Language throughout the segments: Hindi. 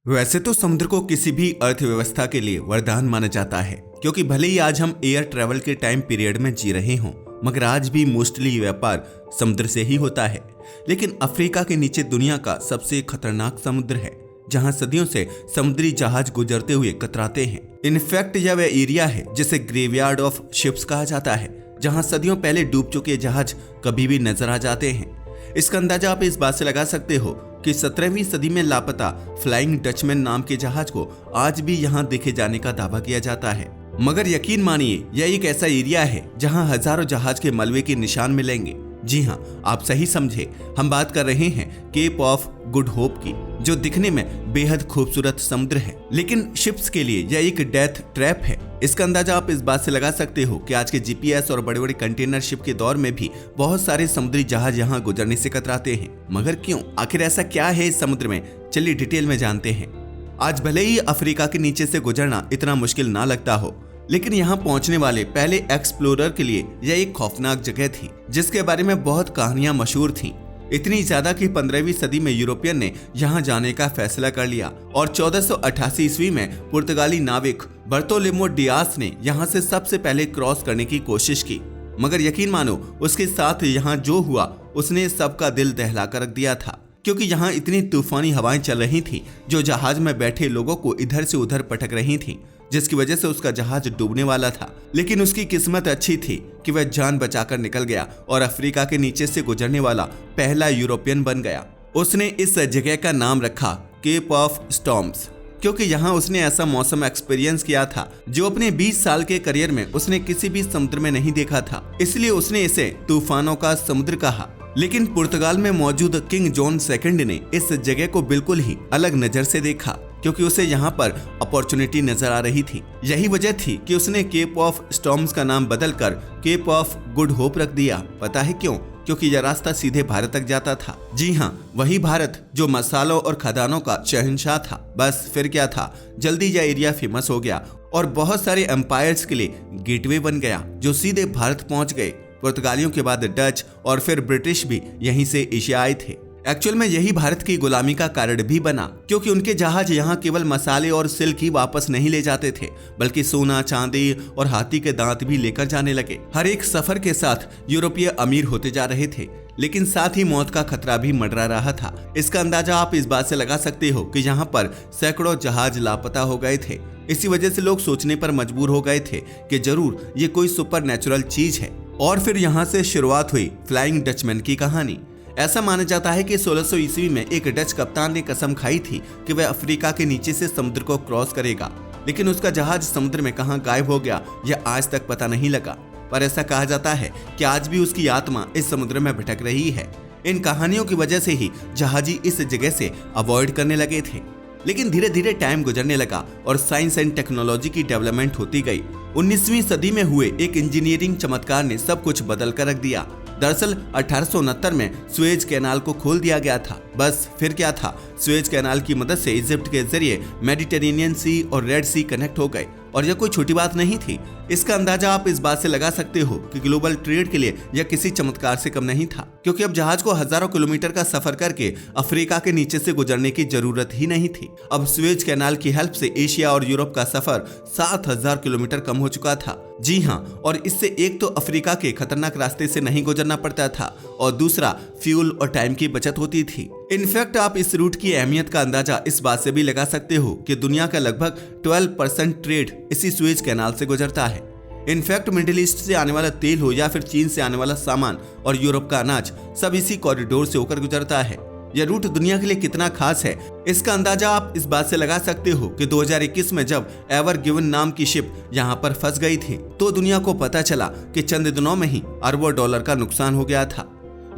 वैसे तो समुद्र को किसी भी अर्थव्यवस्था के लिए वरदान माना जाता है, क्योंकि भले ही आज हम एयर ट्रैवल के टाइम पीरियड में जी रहे हों, मगर आज भी मोस्टली व्यापार समुद्र से ही होता है। लेकिन अफ्रीका के नीचे दुनिया का सबसे खतरनाक समुद्र है, जहां सदियों से समुद्री जहाज गुजरते हुए कतराते हैं। इनफैक्ट यह वह एरिया है जिसे ग्रेवयार्ड ऑफ शिप्स कहा जाता है, जहां सदियों पहले डूब चुके जहाज कभी भी नजर आ जाते हैं। इसका अंदाजा आप इस बात से लगा सकते हो कि 17वीं सदी में लापता फ्लाइंग डचमैन नाम के जहाज को आज भी यहां देखे जाने का दावा किया जाता है। मगर यकीन मानिए, यह एक ऐसा एरिया है जहां हजारों जहाज के मलबे के निशान मिलेंगे। जी हाँ, आप सही समझे, हम बात कर रहे हैं केप ऑफ गुड होप की, जो दिखने में बेहद खूबसूरत समुद्र है, लेकिन शिप्स के लिए यह एक डेथ ट्रैप है। इसका अंदाजा आप इस बात से लगा सकते हो कि आज के जीपीएस और बड़े बड़े कंटेनर शिप के दौर में भी बहुत सारे समुद्री जहाज यहाँ गुजरने से कतराते हैं। मगर क्यों? आखिर ऐसा क्या है इस समुद्र में? चलिए डिटेल में जानते हैं। आज भले ही अफ्रीका के नीचे से गुजरना इतना मुश्किल ना लगता हो, लेकिन यहाँ पहुंचने वाले पहले एक्सप्लोरर के लिए यह एक खौफनाक जगह थी, जिसके बारे में बहुत कहानियां मशहूर थीं। इतनी ज्यादा कि 15वीं सदी में यूरोपियन ने यहाँ जाने का फैसला कर लिया और 1488 ईस्वी में पुर्तगाली नाविक बर्तोलेमो डियास ने यहाँ से सबसे पहले क्रॉस करने की कोशिश की। मगर यकीन मानो, उसके साथ यहाँ जो हुआ उसने सबका दिल दहला कर रख दिया था, क्योंकि यहाँ इतनी तूफानी हवाएं चल रही थी जो जहाज में बैठे लोगों को इधर से उधर पटक रही थी, जिसकी वजह से उसका जहाज डूबने वाला था। लेकिन उसकी किस्मत अच्छी थी कि वह जान बचाकर निकल गया और अफ्रीका के नीचे से गुजरने वाला पहला यूरोपियन बन गया। उसने इस जगह का नाम रखा केप ऑफ स्टॉर्म्स, क्योंकि यहाँ उसने ऐसा मौसम एक्सपीरियंस किया था जो अपने 20 साल के करियर में उसने किसी भी समुद्र में नहीं देखा था। इसलिए उसने इसे तूफानों का समुद्र कहा। लेकिन पुर्तगाल में मौजूद किंग जॉन सेकंड ने इस जगह को बिल्कुल ही अलग नजर से देखा, क्योंकि उसे यहाँ पर अपॉर्चुनिटी नजर आ रही थी। यही वजह थी कि उसने केप ऑफ स्टॉर्म्स का नाम बदलकर केप ऑफ गुड होप रख दिया। पता है क्यों? क्योंकि यह रास्ता सीधे भारत तक जाता था। जी हाँ, वही भारत जो मसालों और खदानों का शहंशाह था। बस फिर क्या था, जल्दी यह एरिया फेमस हो गया और बहुत सारे एम्पायर्स के लिए गेटवे बन गया, जो सीधे भारत पहुंच गए। पुर्तगालियों के बाद डच और फिर ब्रिटिश भी यहीं से एशिया आए थे। एक्चुअल में यही भारत की गुलामी का कारण भी बना, क्योंकि उनके जहाज यहाँ केवल मसाले और सिल्क ही वापस नहीं ले जाते थे, बल्कि सोना, चांदी और हाथी के दांत भी लेकर जाने लगे। हर एक सफर के साथ यूरोपीय अमीर होते जा रहे थे, लेकिन साथ ही मौत का खतरा भी मंडरा रहा था। इसका अंदाजा आप इस बात से लगा सकते हो कि यहाँ पर सैकड़ों जहाज लापता हो गए थे। इसी वजह से लोग सोचने पर मजबूर हो गए थे कि जरूर ये कोई सुपर नेचुरल चीज है। और फिर यहाँ से शुरुआत हुई फ्लाइंग डचमैन की कहानी। ऐसा माना जाता है कि 1600 ईस्वी में एक डच कप्तान ने कसम खाई थी कि वह अफ्रीका के नीचे से समुद्र को क्रॉस करेगा, लेकिन उसका जहाज समुद्र में कहां गायब हो गया यह आज तक पता नहीं लगा। पर ऐसा कहा जाता है कि आज भी उसकी आत्मा इस समुद्र में भटक रही है। इन कहानियों की वजह से ही जहाजी इस जगह से अवॉइड करने लगे थे। लेकिन धीरे धीरे टाइम गुजरने लगा और साइंस एंड टेक्नोलॉजी की डेवलपमेंट होती गई। 19वीं सदी में हुए एक इंजीनियरिंग चमत्कार ने सब कुछ बदल कर रख दिया। दरअसल 1869 में सुएज कैनाल को खोल दिया गया था। बस फिर क्या था, सुएज कैनाल की मदद से इजिप्ट के जरिए मेडिटेरेनियन सी और रेड सी कनेक्ट हो गए, और यह कोई छोटी बात नहीं थी। इसका अंदाजा आप इस बात से लगा सकते हो कि ग्लोबल ट्रेड के लिए यह किसी चमत्कार से कम नहीं था, क्योंकि अब जहाज को हजारों किलोमीटर का सफर करके अफ्रीका के नीचे से गुजरने की जरूरत ही नहीं थी। अब सुएज कैनाल की हेल्प से एशिया और यूरोप का सफर 7000 किलोमीटर कम हो चुका था। जी हाँ, और इससे एक तो अफ्रीका के खतरनाक रास्ते से नहीं गुजरना पड़ता था, और दूसरा फ्यूल और टाइम की बचत होती थी। इनफैक्ट आप इस रूट की अहमियत का अंदाजा इस बात से भी लगा सकते हो कि दुनिया का लगभग 12% ट्रेड इसी सुएज कैनाल से गुजरता है। इनफैक्ट मिडिल ईस्ट से आने वाला तेल हो या फिर चीन से आने वाला सामान और यूरोप का अनाज, सब इसी कॉरिडोर से होकर गुजरता है। यह रूट दुनिया के लिए कितना खास है, इसका अंदाजा आप इस बात से लगा सकते हो कि 2021 में जब एवर गिवन नाम की शिप यहाँ पर फंस गई थी, तो दुनिया को पता चला कि चंद दिनों में ही अरबों डॉलर का नुकसान हो गया था।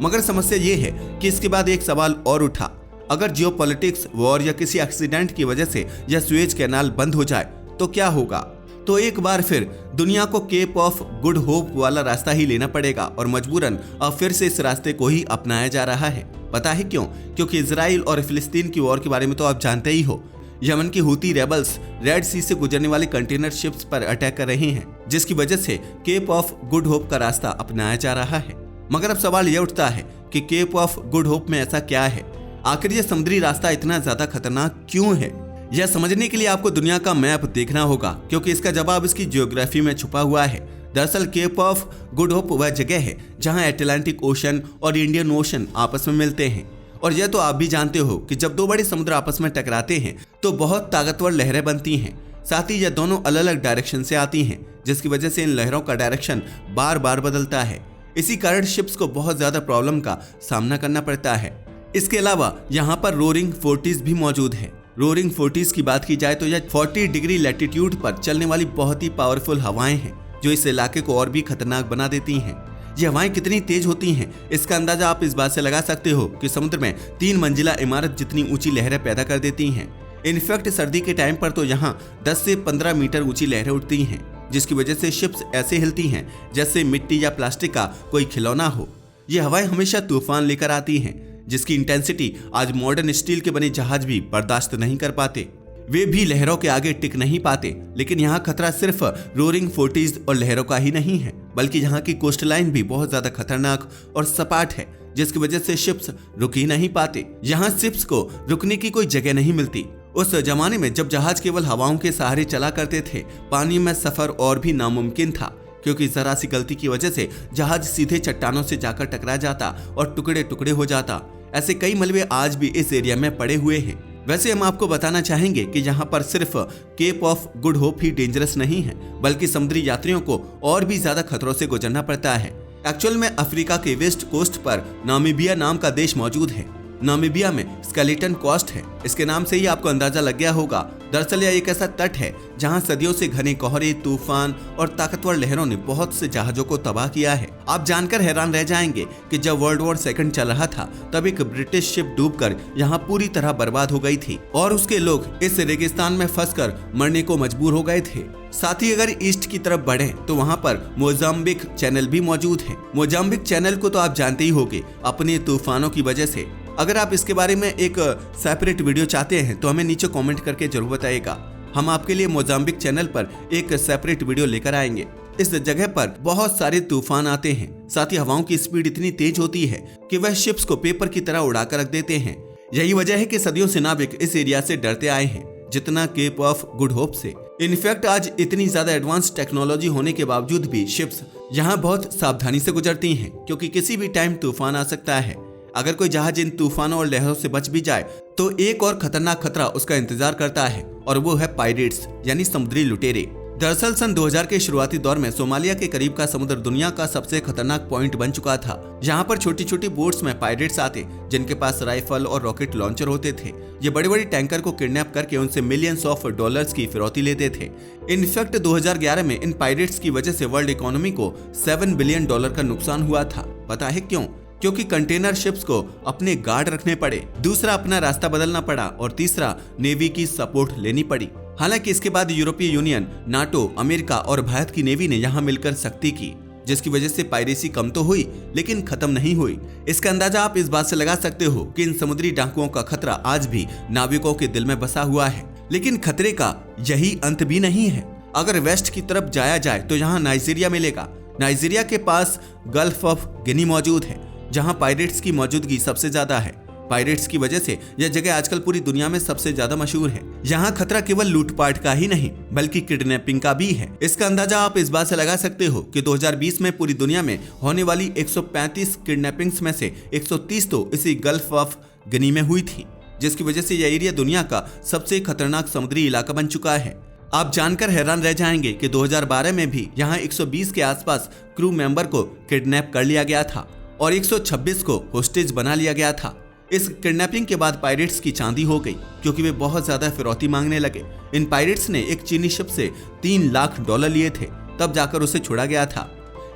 मगर समस्या ये है कि इसके बाद एक सवाल और उठा, अगर जियोपॉलिटिक्स, वॉर या किसी एक्सीडेंट की वजह से यह सुएज कैनाल बंद हो जाए तो क्या होगा? तो एक बार फिर दुनिया को केप ऑफ गुड होप वाला रास्ता ही लेना पड़ेगा, और मजबूरन अब फिर से इस रास्ते को ही अपनाया जा रहा है। पता है क्यों? क्योंकि इजराइल और फिलिस्तीन की वॉर के बारे में तो आप जानते ही हो। यमन की हूती रेबल्स रेड सी से गुजरने वाले कंटेनर शिप्स पर अटैक कर रहे हैं, जिसकी वजह से केप ऑफ गुड होप का रास्ता अपनाया जा रहा है। मगर अब सवाल यह उठता है कि केप ऑफ गुड होप में ऐसा क्या है? आखिर ये समुद्री रास्ता इतना ज्यादा खतरनाक क्यों है? यह समझने के लिए आपको दुनिया का मैप देखना होगा, क्योंकि इसका जवाब इसकी ज्योग्राफी में छुपा हुआ है। दरअसल केप ऑफ गुड होप वह जगह है जहां अटलांटिक ओशन और इंडियन ओशन आपस में मिलते हैं। और यह तो आप भी जानते हो कि जब दो बड़े समुद्र आपस में टकराते हैं तो बहुत ताकतवर लहरें बनती हैं। साथ ही यह दोनों अलग अलग डायरेक्शन से आती हैं, जिसकी वजह से इन लहरों का डायरेक्शन बार बार बदलता है। इसी कारण शिप्स को बहुत ज्यादा प्रॉब्लम का सामना करना पड़ता है। इसके अलावा यहाँ पर रोरिंग फोर्टीज भी मौजूद है। रोरिंग फोर्टीज की बात की जाए तो यह 40 डिग्री लैटिट्यूड पर चलने वाली बहुत ही पावरफुल हवाएं हैं, जो इस इलाके को और भी खतरनाक बना देती हैं। ये हवाएं कितनी तेज होती हैं, इसका अंदाजा आप इस बात से लगा सकते हो कि समुद्र में 3 मंजिला इमारत जितनी ऊंची लहरें पैदा कर देती हैं। इनफैक्ट सर्दी के टाइम पर तो यहाँ 10 से 15 मीटर ऊंची लहरें उठती हैं, जिसकी वजह से शिप्स ऐसे हिलती हैं जैसे मिट्टी या प्लास्टिक का कोई खिलौना हो। ये हवाएं हमेशा तूफान लेकर आती हैं, जिसकी इंटेंसिटी आज मॉडर्न स्टील के बने जहाज भी बर्दाश्त नहीं कर पाते। वे भी लहरों के आगे टिक नहीं पाते। लेकिन यहाँ खतरा सिर्फ रोरिंग फोर्टीज और लहरों का ही नहीं है, बल्कि यहाँ की कोस्ट लाइन भी बहुत ज्यादा खतरनाक और सपाट है, जिसकी वजह से शिप्स रुक ही नहीं पाते। यहाँ शिप्स को रुकने की कोई जगह नहीं मिलती। उस जमाने में जब जहाज केवल हवाओं के सहारे चला करते थे, पानी में सफर और भी नामुमकिन था, क्योंकि जरा सी गलती की वजह से जहाज सीधे चट्टानों से जाकर टकरा जाता और टुकड़े टुकड़े हो जाता। ऐसे कई मलबे आज भी इस एरिया में पड़े हुए हैं। वैसे हम आपको बताना चाहेंगे कि यहाँ पर सिर्फ केप ऑफ गुड होप ही डेंजरस नहीं है, बल्कि समुद्री यात्रियों को और भी ज्यादा खतरों से गुजरना पड़ता है। एक्चुअल में अफ्रीका के वेस्ट कोस्ट पर नामीबिया नाम का देश मौजूद है। नामीबिया में स्केलेटन कोस्ट है। इसके नाम से ही आपको अंदाजा लग गया होगा। दरअसल यह एक ऐसा तट है जहां सदियों से घने कोहरे, तूफान और ताकतवर लहरों ने बहुत से जहाजों को तबाह किया है। आप जानकर हैरान रह जाएंगे कि जब वर्ल्ड वॉर सेकंड चल रहा था, तब एक ब्रिटिश शिप डूबकर यहाँ पूरी तरह बर्बाद हो गई थी और उसके लोग इस रेगिस्तान में फंसकर मरने को मजबूर हो गए थे। साथ ही अगर ईस्ट की तरफ बढ़े तो वहाँ पर मोजाम्बिक चैनल भी मौजूद है। मोजाम्बिक चैनल को तो आप जानते ही होंगे अपने तूफानों की वजह से। अगर आप इसके बारे में एक सेपरेट वीडियो चाहते हैं तो हमें नीचे कमेंट करके जरूर बताइएगा। हम आपके लिए मोजाम्बिक चैनल पर एक सेपरेट वीडियो लेकर आएंगे। इस जगह पर बहुत सारे तूफान आते हैं। साथ ही हवाओं की स्पीड इतनी तेज होती है कि वह शिप्स को पेपर की तरह उड़ाकर रख देते हैं। यही वजह है कि सदियों से नाविक इस एरिया से डरते आए हैं, जितना केप ऑफ गुड होप से। इनफैक्ट आज इतनी ज्यादा एडवांस टेक्नोलॉजी होने के बावजूद भी शिप्स यहाँ बहुत सावधानी से गुजरती हैं, क्योंकि किसी भी टाइम तूफान आ सकता है। अगर कोई जहाज इन तूफानों और लहरों से बच भी जाए तो एक और खतरनाक खतरा उसका इंतजार करता है, और वो है पायरेट्स यानी समुद्री लुटेरे। दरअसल सन 2000 के शुरुआती दौर में सोमालिया के करीब का समुद्र दुनिया का सबसे खतरनाक पॉइंट बन चुका था। यहाँ पर छोटी छोटी बोट्स में पायरेट्स आते, जिनके पास राइफल और रॉकेट लॉन्चर होते थे। ये बड़ी बड़ी टैंकर को किडनैप करके उनसे मिलियंस ऑफ डॉलर्स की फिरौती लेते थे। इनफैक्ट 2011 में इन पायरेट्स की वजह से वर्ल्ड इकोनॉमी को $7 बिलियन का नुकसान हुआ था। पता है क्यों? क्योंकि कंटेनर शिप्स को अपने गार्ड रखने पड़े, दूसरा अपना रास्ता बदलना पड़ा और तीसरा नेवी की सपोर्ट लेनी पड़ी। हालांकि इसके बाद यूरोपीय यूनियन, नाटो, अमेरिका और भारत की नेवी ने यहाँ मिलकर सख्ती की, जिसकी वजह से पायरेसी कम तो हुई लेकिन खत्म नहीं हुई। इसका अंदाजा आप इस बात से लगा सकते हो कि इन समुद्री डाकुओं का खतरा आज भी नाविकों के दिल में बसा हुआ है। लेकिन खतरे का यही अंत भी नहीं है। अगर वेस्ट की तरफ जाया जाए तो यहाँ नाइजीरिया मिलेगा। नाइजीरिया के पास गल्फ ऑफ गिनी मौजूद है, जहां पायरेट्स की मौजूदगी सबसे ज्यादा है। पायरेट्स की वजह से यह जगह आजकल पूरी दुनिया में सबसे ज्यादा मशहूर है। यहाँ खतरा केवल लूटपाट का ही नहीं बल्कि किडनैपिंग का भी है। इसका अंदाजा आप इस बात से लगा सकते हो कि 2020 में पूरी दुनिया में होने वाली 135 किडनैपिंग्स में से 130 तो इसी गल्फ ऑफ गिनी में हुई थी, जिसकी वजह से यह एरिया दुनिया का सबसे खतरनाक समुद्री इलाका बन चुका है। आप जानकर हैरान रह जाएंगे कि 2012 में भी यहाँ 120 के आसपास क्रू मेंबर को किडनैप कर लिया गया था और 126 को होस्टेज बना लिया गया था। इस किडनैपिंग के बाद पायरेट्स की चांदी हो गई, क्योंकि वे बहुत ज्यादा फिरौती मांगने लगे। इन पायरेट्स ने एक चीनी शिप से $3 लाख लिए थे, तब जाकर उसे छोड़ा गया था।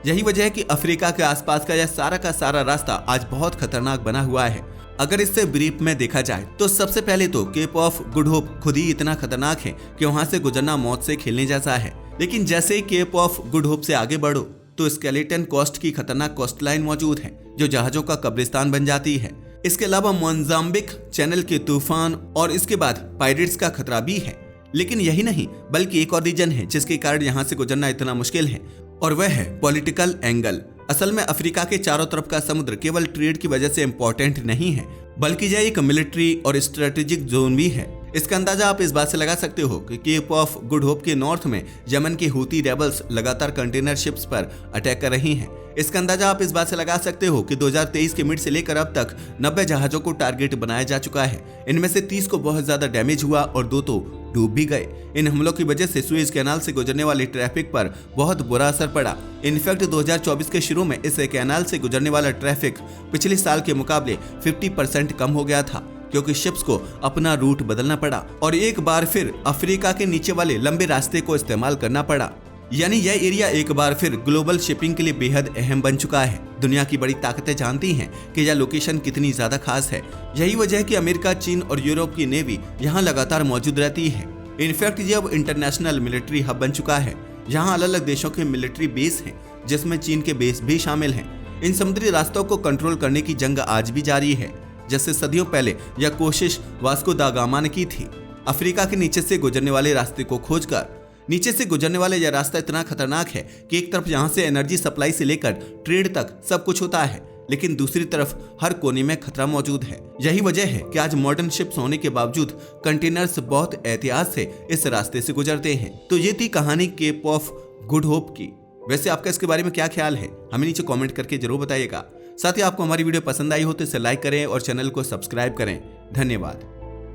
यही वजह है कि अफ्रीका के आसपास का यह का सारा रास्ता आज बहुत खतरनाक बना हुआ है। अगर इससे ब्रीफ में देखा जाए तो सबसे पहले तो केप ऑफ गुड होप खुद ही इतना खतरनाक है कि वहां से गुजरना मौत से खेलने जैसा है। लेकिन जैसे he kept of Good hope से आगे बढ़ो तो स्केलेटन कोस्ट की खतरनाक कोस्ट लाइन मौजूद है, जो जहाजों का कब्रिस्तान बन जाती है। इसके अलावा मोजाम्बिक चैनल के तूफान और इसके बाद पायरेट्स का खतरा भी है। लेकिन यही नहीं, बल्कि एक और रीजन है जिसके कारण यहाँ से गुजरना इतना मुश्किल है, और वह है पॉलिटिकल एंगल। असल में अफ्रीका के चारों तरफ का समुद्र केवल ट्रेड की वजह से इम्पोर्टेंट नहीं है, बल्कि यह एक मिलिट्री और स्ट्रेटेजिक जोन भी है। इसका अंदाजा आप इस बात से लगा सकते हो कि केप ऑफ गुड होप के नॉर्थ में यमन के हूती रेबल्स लगातार कंटेनर शिप्स पर अटैक कर रही हैं। इसका अंदाजा आप इस बात से लगा सकते हो कि 2023 के मिड से लेकर अब तक 90 जहाजों को टारगेट बनाया जा चुका है। इनमें से 30 को बहुत ज्यादा डैमेज हुआ और 2 तो डूब भी गए। इन हमलों की वजह से सुएज कैनाल से गुजरने वाले ट्रैफिक पर बहुत बुरा असर पड़ा। इनफैक्ट 2024 के शुरू में इस कैनाल से गुजरने वाला ट्रैफिक पिछले साल के मुकाबले 50% कम हो गया था, क्योंकि शिप्स को अपना रूट बदलना पड़ा और एक बार फिर अफ्रीका के नीचे वाले लंबे रास्ते को इस्तेमाल करना पड़ा। यानी यह एरिया एक बार फिर ग्लोबल शिपिंग के लिए बेहद अहम बन चुका है। दुनिया की बड़ी ताकतें जानती हैं कि यह लोकेशन कितनी ज्यादा खास है। यही वजह है कि अमेरिका, चीन और यूरोप की नेवी यहाँ लगातार मौजूद रहती है। इनफैक्ट ये अब इंटरनेशनल मिलिट्री हब बन चुका है। यहाँ अलग अलग देशों के मिलिट्री बेस हैं, जिसमें चीन के बेस भी शामिल हैं। इन समुद्री रास्तों को कंट्रोल करने की जंग आज भी जारी है, जैसे सदियों पहले यह कोशिश वास्को दा गामा ने की थी। अफ्रीका के नीचे से गुजरने वाले रास्ते को खोजकर। नीचे से गुजरने वाले यह रास्ता इतना खतरनाक है कि एक तरफ यहाँ से एनर्जी सप्लाई से लेकर ट्रेड तक सब कुछ होता है, लेकिन दूसरी तरफ हर कोने में खतरा मौजूद है। यही वजह है कि आज मॉडर्न शिप्स होने के बावजूद कंटेनर्स बहुत एहतियात से इस रास्ते से गुजरते हैं। तो ये थी कहानी केप ऑफ गुड होप की। वैसे आपका इसके बारे में क्या ख्याल है, हमें नीचे कॉमेंट करके जरूर बताइएगा। साथ ही आपको हमारी वीडियो पसंद आई हो तो इसे लाइक करें और चैनल को सब्सक्राइब करें। धन्यवाद।